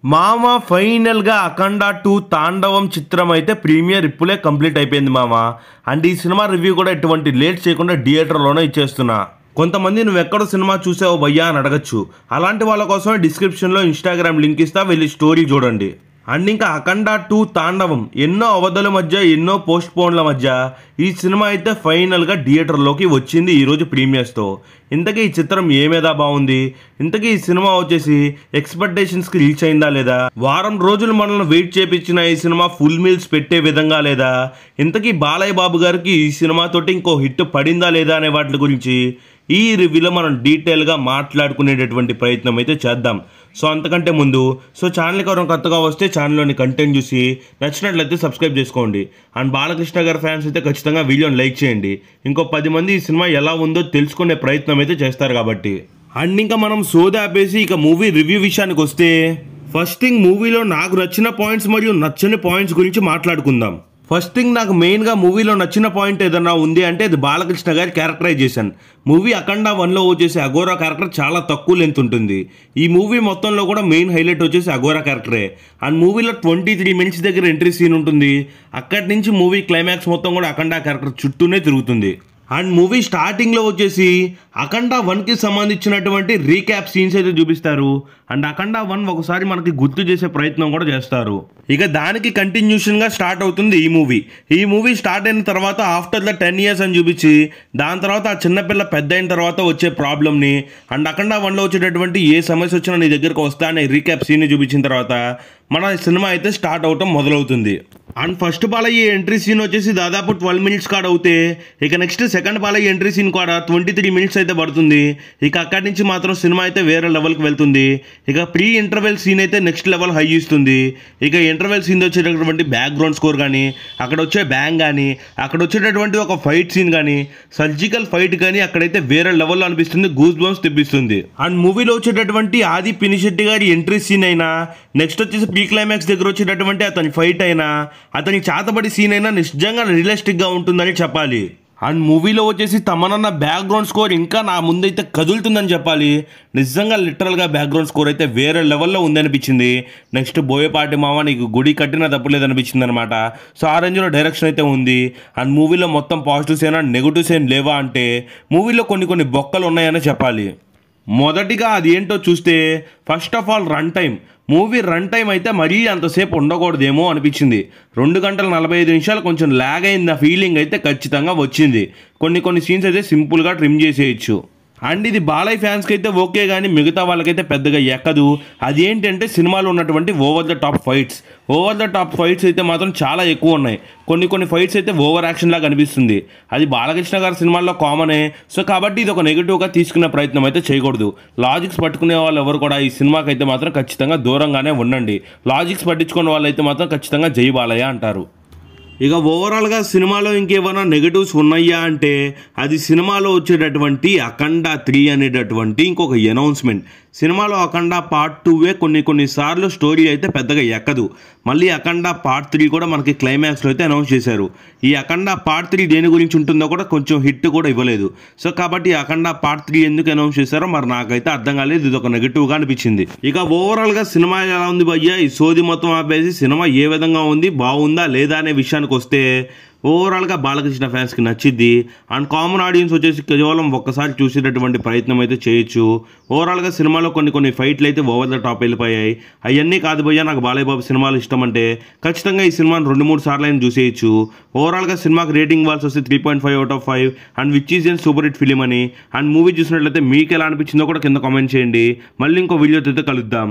మామ ఫైనల్గా అఖండ 2 తాండవం చిత్రం అయితే ప్రీమియర్ ఇప్పుడే కంప్లీట్ అయిపోయింది మామ. అండ్ ఈ సినిమా రివ్యూ కూడా ఎటువంటి లేట్ చేయకుండా థియేటర్లోనే ఇచ్చేస్తున్నా. కొంతమంది నువ్వు ఎక్కడ సినిమా చూసావు భయ్యా అని అడగచ్చు. అలాంటి వాళ్ళ కోసమే డిస్క్రిప్షన్లో ఇన్స్టాగ్రామ్ లింక్ ఇస్తా, వెళ్ళి స్టోరీ చూడండి. అండ్ ఇంకా అఖండ 2 తాండవం ఎన్నో అవధుల మధ్య, ఎన్నో పోస్ట్ పోన్ల మధ్య ఈ సినిమా అయితే ఫైనల్గా థియేటర్లోకి వచ్చింది ఈరోజు ప్రీమియర్స్తో. ఇంతకీ ఈ చిత్రం ఏమేదా బాగుంది, ఇంతకీ ఈ సినిమా వచ్చేసి ఎక్స్పెక్టేషన్స్కి రీచ్ అయిందా లేదా, వారం రోజులు మనల్ని వెయిట్ చేపించిన ఈ సినిమా ఫుల్ మీల్స్ పెట్టే విధంగా లేదా, ఇంతకీ బాలయ్య బాబు గారికి ఈ సినిమాతోటి ఇంకో హిట్ పడిందా లేదా అనే వాటి గురించి ఈ రివ్యూలో మనం డీటెయిల్గా మాట్లాడుకునేటటువంటి ప్రయత్నం అయితే చేద్దాం. సో అంతకంటే ముందు ఛానల్కి ఎవరైనా కొత్తగా వస్తే ఛానల్లోని కంటెంట్ చూసి నచ్చినట్లయితే సబ్స్క్రైబ్ చేసుకోండి. అండ్ బాలకృష్ణ గారి ఫ్యాన్స్ అయితే ఖచ్చితంగా వీడియోని లైక్ చేయండి. ఇంకో 10 మంది ఈ సినిమా ఎలా ఉందో తెలుసుకునే ప్రయత్నం అయితే చేస్తారు కాబట్టి. అండ్ ఇంకా మనం సోదా ఆపేసి ఇక మూవీ రివ్యూ విషయానికి వస్తే, ఫస్ట్ థింగ్ మూవీలో నాకు నచ్చిన పాయింట్స్ మరియు నచ్చని పాయింట్స్ గురించి మాట్లాడుకుందాం. ఫస్ట్ థింగ్, నాకు మెయిన్గా మూవీలో నచ్చిన పాయింట్ ఏదన్నా ఉంది అంటే అది బాలకృష్ణ గారి క్యారెక్టరైజేషన్. మూవీ అఖండ 1లో వచ్చేసి అఘోరా క్యారెక్టర్ చాలా తక్కువ లెంత్ ఉంటుంది. ఈ మూవీ మొత్తంలో కూడా మెయిన్ హైలైట్ వచ్చేసి అఘోరా క్యారెక్టరే. అండ్ మూవీలో 23 మినిట్స్ దగ్గర ఎంట్రీ సీన్ ఉంటుంది. అక్కడి నుంచి మూవీ క్లైమాక్స్ మొత్తం కూడా అఖండ క్యారెక్టర్ చుట్టూనే తిరుగుతుంది. అండ్ మూవీ స్టార్టింగ్లో వచ్చేసి అఖండ 1కి సంబంధించినటువంటి రీక్యాప్ సీన్స్ అయితే చూపిస్తారు. అండ్ అఖండ 1 ఒకసారి మనకి గుర్తు చేసే ప్రయత్నం కూడా చేస్తారు. ఇక దానికి కంటిన్యూషన్గా స్టార్ట్ అవుతుంది ఈ మూవీ. ఈ మూవీ స్టార్ట్ అయిన తర్వాత ఆఫ్టర్ ద 10 years అని చూపించి, దాని తర్వాత ఆ చిన్నపిల్ల పెద్ద అయిన తర్వాత వచ్చే ప్రాబ్లమ్ని, అండ్ అఖండ 1లో వచ్చేటటువంటి ఏ సమస్య వచ్చినా నీ దగ్గరకు వస్తా అనే రీక్యాప్ సీన్ని చూపించిన తర్వాత మన సినిమా అయితే స్టార్ట్ అవటం మొదలవుతుంది. And first Balayya entry scene వచ్చేసి దాదాపు 12 minutes కాడ అవుతే, ఇక next second Balayya entry scene కూడా 23 minutes అయితే పడుతుంది. ఇక అక్కడి నుంచి మాత్రం సినిమా అయితే వేరే లెవెల్కి వెళ్తుంది. ఇక ప్రీ ఇంటర్వెల్ సీన్ అయితే నెక్స్ట్ లెవెల్ హై ఇస్తుంది. ఇక ఇంటర్వెల్ సీన్ వచ్చేటటువంటి బ్యాక్గ్రౌండ్ స్కోర్ కానీ, అక్కడ వచ్చే బ్యాంగ్ కానీ, అక్కడ వచ్చేటటువంటి ఒక ఫైట్ సీన్ కానీ, సర్జికల్ ఫైట్ కానీ అక్కడైతే వేరే లెవెల్లో అనిపిస్తుంది, గూస్ బంప్స్ తెప్పిస్తుంది. అండ్ మూవీలో వచ్చేటటువంటి ఆది పినిశెట్టి గారి ఎంట్రీ సీన్ అయినా, నెక్స్ట్ వచ్చేసి ప్రీ క్లైమాక్స్ దగ్గర వచ్చేటటువంటి అతని ఫైట్ అయినా, అతని చేతబడి సీన్ అయినా నిజంగా రియలిస్టిక్గా ఉంటుందని చెప్పాలి. అండ్ మూవీలో వచ్చేసి తమనన్న బ్యాక్గ్రౌండ్ స్కోర్ ఇంకా నా ముందైతే కదులుతుందని చెప్పాలి. నిజంగా లిటరల్గా బ్యాక్గ్రౌండ్ స్కోర్ అయితే వేరే లెవెల్లో ఉందనిపించింది. నెక్స్ట్ బోయపాటి మామ నీకు గుడి కట్టినా తప్పలేదనిపించింది అనమాట. సో ఆ రేంజ్లో డైరెక్షన్ అయితే ఉంది. అండ్ మూవీలో మొత్తం పాజిటివ్స్ అయినా నెగిటివ్స్ ఏం లేవా అంటే మూవీలో కొన్ని బొక్కలు ఉన్నాయని చెప్పాలి. మొదటిగా అది ఏంటో చూస్తే, first of all run time. Movie run time అయితే మరీ అంతసేపు ఉండకూడదేమో అనిపించింది. 2 గంటల 45 నిమిషాలు కొంచెం ల్యాగ్ అయింది ఫీలింగ్ అయితే ఖచ్చితంగా వచ్చింది. కొన్ని సీన్స్ అయితే సింపుల్గా ట్రిమ్ చేసేయచ్చు. అండ్ ఇది బాలయ్య ఫ్యాన్స్కి అయితే ఓకే, కానీ మిగతా వాళ్ళకైతే పెద్దగా ఎక్కదు. అది ఏంటంటే సినిమాలో ఉన్నటువంటి ఓవర్ ద టాప్ ఫైట్స్ అయితే మాత్రం చాలా ఎక్కువ ఉన్నాయి. కొన్ని ఫైట్స్ అయితే ఓవర్ యాక్షన్ లాగా అనిపిస్తుంది. అది బాలకృష్ణ గారి సినిమాల్లో కామనే. సో కాబట్టి ఇది ఒక నెగిటివ్గా తీసుకునే ప్రయత్నం అయితే చేయకూడదు. లాజిక్స్ పట్టుకునే వాళ్ళు ఎవరు కూడా ఈ సినిమాకి అయితే మాత్రం ఖచ్చితంగా దూరంగానే ఉండండి. లాజిక్స్ పట్టించుకునే వాళ్ళు అయితే మాత్రం ఖచ్చితంగా జై బాలయ్య అంటారు. ఇక ఓవరాల్గా సినిమాలో ఇంకేమైనా నెగటివ్స్ ఉన్నాయా అంటే అది సినిమాలో వచ్చేటటువంటి అఖండ 3 అనేటటువంటి ఇంకొక అనౌన్స్మెంట్. సినిమాలో అఖండ పార్ట్ 2 కొన్నిసార్లు స్టోరీ అయితే పెద్దగా ఎక్కదు. మళ్ళీ అఖండ పార్ట్ 3 కూడా మనకి క్లైమాక్స్లో అయితే అనౌన్స్ చేశారు. ఈ అఖండ పార్ట్ 3 దేని గురించి ఉంటుందో కూడా కొంచెం హిట్ కూడా ఇవ్వలేదు. సో కాబట్టి అఖండ పార్ట్ 3 ఎందుకు అనౌన్స్ చేశారో మరి నాకైతే అర్థం కాలేదు. ఇది ఒక నెగిటివ్గా అనిపించింది. ఇక ఓవరాల్గా సినిమా ఎలా ఉంది భయ్యా, ఈ సోది మొత్తం ఆపేసి సినిమా ఏ విధంగా ఉంది, బాగుందా లేదా అనే విషయానికి వస్తే ఓవరాల్గా బాలకృష్ణ ఫ్యాన్స్కి నచ్చిద్ది. అండ్ కామన్ ఆడియన్స్ వచ్చేసి కేవలం ఒక్కసారి చూసేటటువంటి ప్రయత్నం అయితే చేయొచ్చు. ఓవరాల్గా సినిమాలో కొన్ని ఫైట్లు అయితే ఓవర్ ద టాప్ వెళ్ళిపోయాయి. అవన్నీ కాదు భయ్యా నాకు బాలయ్య బాబు సినిమాలు ఇష్టం అంటే ఖచ్చితంగా ఈ సినిమాని 2-3 సార్లు అయినా చూసేయచ్చు. ఓవరాల్గా సినిమాకి రేటింగ్ ఇవ్వాల్సి వస్తే 3.5/5 and which is an super hit film అని. అండ్ మూవీ చూసినట్లయితే మీకు ఎలా అనిపించిందో కూడా కింద కామెంట్ చేయండి. మళ్ళీ ఇంకో వీడియోతో అయితే కలుద్దాం.